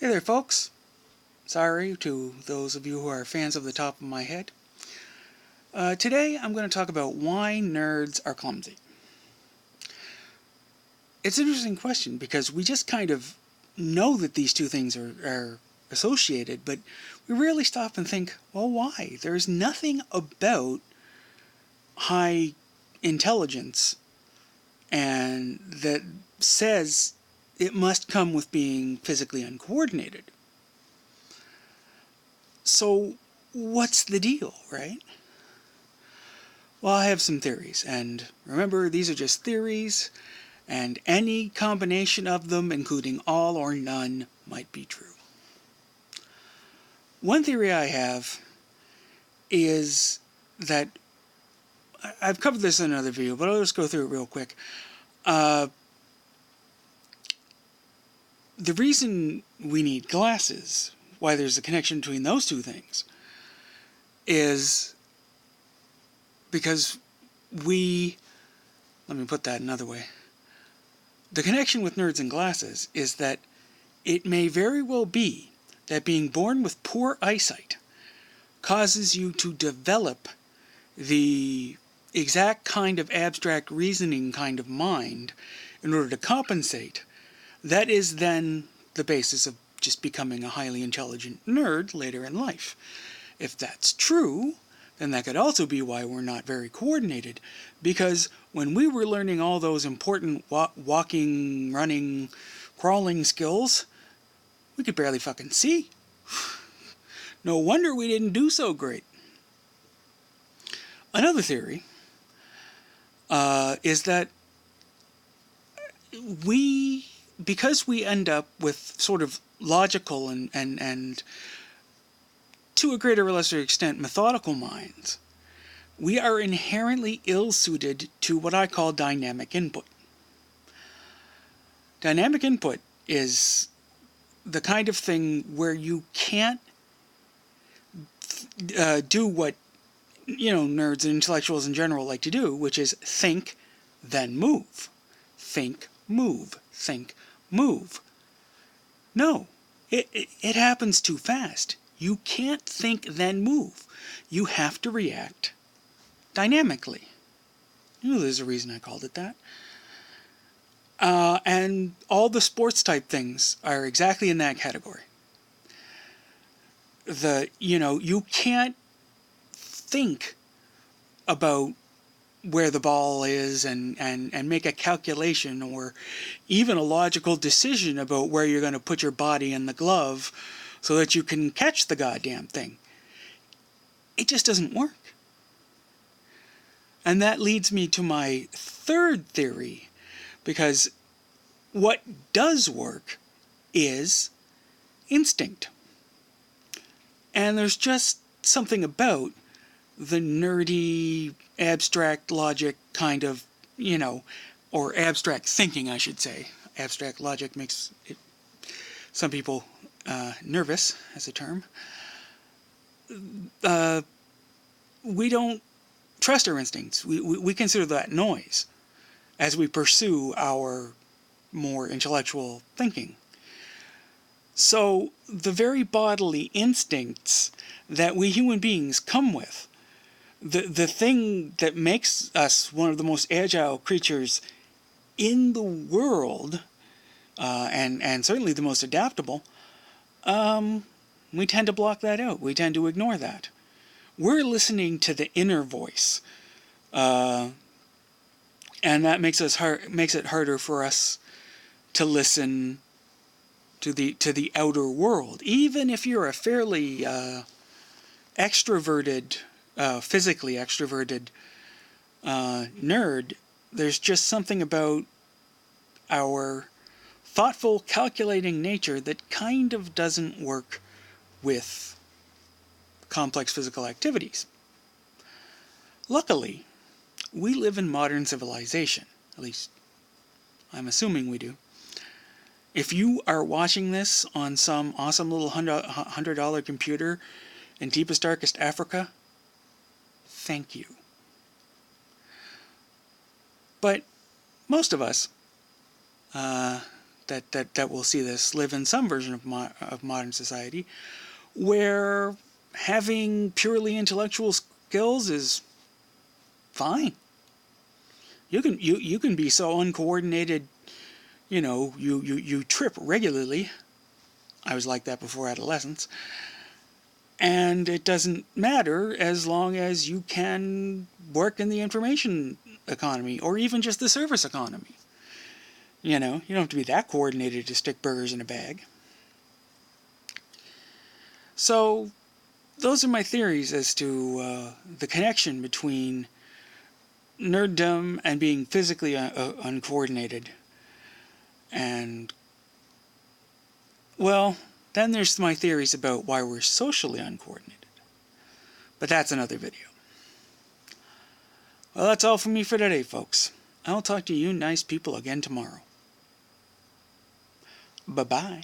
Hey there, folks. Sorry to those of you who are fans of the top of my head. Today I'm going to talk about why nerds are clumsy. It's an interesting question because we just kind of know that these two things are associated, but we rarely stop and think, well, why? There's nothing about high intelligence and that says it must come with being physically uncoordinated. So what's the deal, right? Well, I have some theories, and remember, these are just theories, and any combination of them, including all or none, might be true. One theory I have is that, I've covered this in another video, but I'll just go through it real quick. The reason we need glasses, why there's a connection between those two things, is because let me put that another way. The connection with nerds and glasses is that it may very well be that being born with poor eyesight causes you to develop the exact kind of abstract reasoning kind of mind in order to compensate. That is then the basis of just becoming a highly intelligent nerd later in life. If that's true, then that could also be why we're not very coordinated, because when we were learning all those important walking, running, crawling skills, we could barely fucking see. No wonder we didn't do so great. Another theory is that because we end up with sort of logical and to a greater or lesser extent methodical minds, we are inherently ill-suited to what I call dynamic input. Dynamic input is the kind of thing where you can't do what nerds and intellectuals in general like to do, which is think, then move. Think, move. Think, move. No, it happens too fast. You can't think, then move. You have to react dynamically. There's a reason I called it that. And all the sports type things are exactly in that category. You can't think about where the ball is and make a calculation or even a logical decision about where you're going to put your body in the glove so that you can catch the goddamn thing. It just doesn't work. And that leads me to my third theory, because what does work is instinct. And there's just something about the nerdy, abstract logic kind of, or abstract thinking, I should say. Abstract logic makes some people nervous as a term. We don't trust our instincts. We consider that noise as we pursue our more intellectual thinking. So the very bodily instincts that we human beings come with, the thing that makes us one of the most agile creatures in the world, and certainly the most adaptable, we tend to block that out. We tend to ignore that. We're listening to the inner voice, and that makes it harder for us to listen to the outer world. Even if you're a fairly extroverted, physically extroverted nerd, there's just something about our thoughtful, calculating nature that kind of doesn't work with complex physical activities. Luckily, we live in modern civilization. At least, I'm assuming we do. If you are watching this on some awesome little $100 computer in deepest, darkest Africa, thank you. But most of us that will see this live in some version of modern society, where having purely intellectual skills is fine. You can be so uncoordinated, you trip regularly. I was like that before adolescence. And it doesn't matter as long as you can work in the information economy or even just the service economy. You don't have to be that coordinated to stick burgers in a bag. So those are my theories as to the connection between nerddom and being physically uncoordinated. And, well, then there's my theories about why we're socially uncoordinated. But that's another video. Well, that's all from me for today, folks. I'll talk to you nice people again tomorrow. Bye-bye.